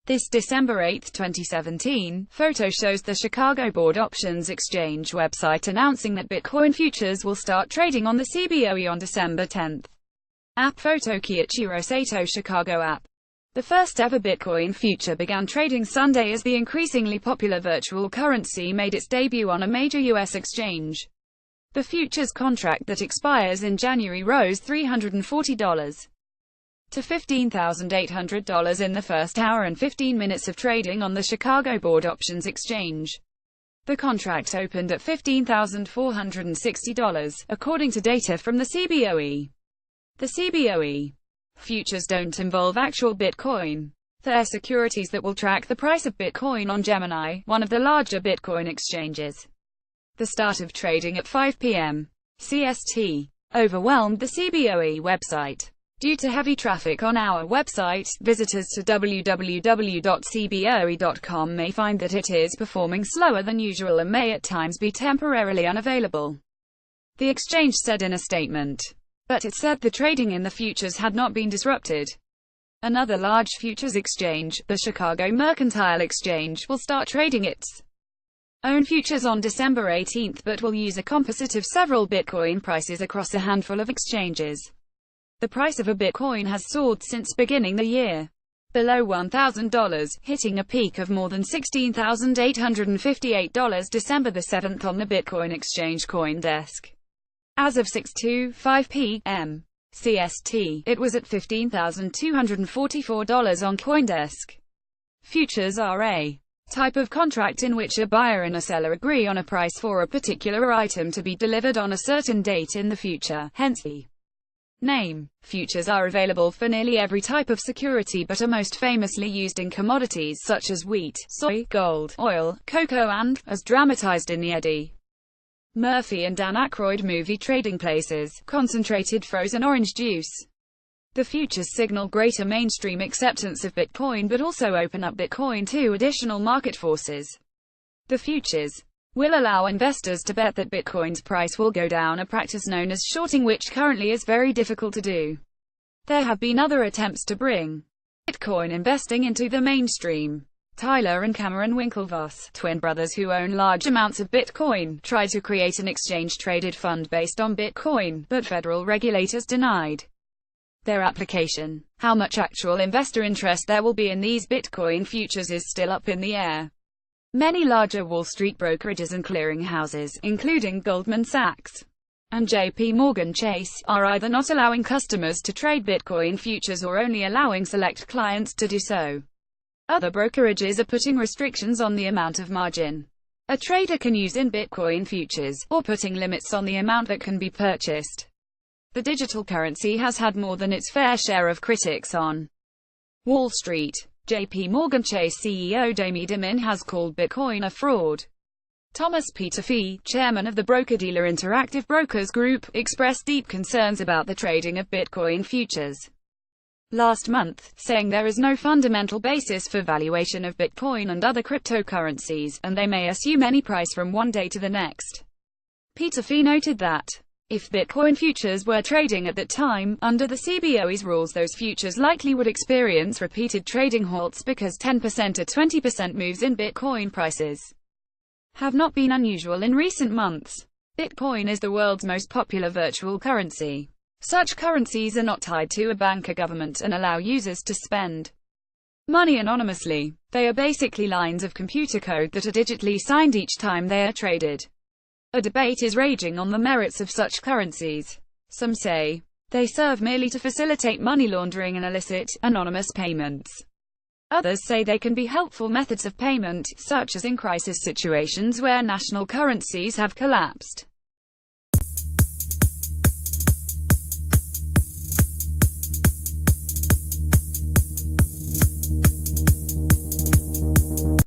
This December 8, 2017, photo shows the Chicago Board Options Exchange website announcing that Bitcoin futures will start trading on the CBOE on December 10. App photo Kiichiro Sato Chicago app. The first ever Bitcoin future began trading Sunday as the increasingly popular virtual currency made its debut on a major U.S. exchange. The futures contract that expires in January rose $340 to $15,800 in the first hour and 15 minutes of trading on the Chicago Board Options Exchange. The contract opened at $15,460, according to data from the CBOE. The CBOE futures don't involve actual Bitcoin. They're securities that will track the price of Bitcoin on Gemini, one of the larger Bitcoin exchanges. The start of trading at 5 p.m. CST overwhelmed the CBOE website. Due to heavy traffic on our website, visitors to www.cboe.com may find that it is performing slower than usual and may at times be temporarily unavailable, the exchange said in a statement. But it said the trading in the futures had not been disrupted. Another large futures exchange, the Chicago Mercantile Exchange, will start trading its own futures on December 18, but will use a composite of several Bitcoin prices across a handful of exchanges. The price of a Bitcoin has soared since beginning the year, below $1,000, hitting a peak of more than $16,858 December 7 on the Bitcoin exchange CoinDesk. As of 6:25 p.m. CST, it was at $15,244 on CoinDesk. Futures are a type of contract in which a buyer and a seller agree on a price for a particular item to be delivered on a certain date in the future, hence the name. Futures are available for nearly every type of security but are most famously used in commodities such as wheat, soy, gold, oil, cocoa and, as dramatized in the Eddie Murphy and Dan Aykroyd movie Trading Places, concentrated frozen orange juice. The futures signal greater mainstream acceptance of Bitcoin but also open up Bitcoin to additional market forces. The futures will allow investors to bet that Bitcoin's price will go down, a practice known as shorting which currently is very difficult to do. There have been other attempts to bring Bitcoin investing into the mainstream. Tyler and Cameron Winklevoss, twin brothers who own large amounts of Bitcoin, tried to create an exchange-traded fund based on Bitcoin, but federal regulators denied their application. How much actual investor interest there will be in these Bitcoin futures is still up in the air. Many larger Wall Street brokerages and clearinghouses, including Goldman Sachs and J.P. Morgan Chase, are either not allowing customers to trade Bitcoin futures or only allowing select clients to do so. Other brokerages are putting restrictions on the amount of margin a trader can use in Bitcoin futures, or putting limits on the amount that can be purchased. The digital currency has had more than its fair share of critics on Wall Street. J.P. Morgan Chase CEO Jamie Dimon has called Bitcoin a fraud. Thomas Peterffy, chairman of the broker-dealer Interactive Brokers Group, expressed deep concerns about the trading of Bitcoin futures last month, saying there is no fundamental basis for valuation of Bitcoin and other cryptocurrencies, and they may assume any price from one day to the next. Peterffy noted that if Bitcoin futures were trading at that time, under the CBOE's rules, those futures likely would experience repeated trading halts because 10% or 20% moves in Bitcoin prices have not been unusual in recent months. Bitcoin is the world's most popular virtual currency. Such currencies are not tied to a bank or government and allow users to spend money anonymously. They are basically lines of computer code that are digitally signed each time they are traded. A debate is raging on the merits of such currencies. Some say they serve merely to facilitate money laundering and illicit, anonymous payments. Others say they can be helpful methods of payment, such as in crisis situations where national currencies have collapsed.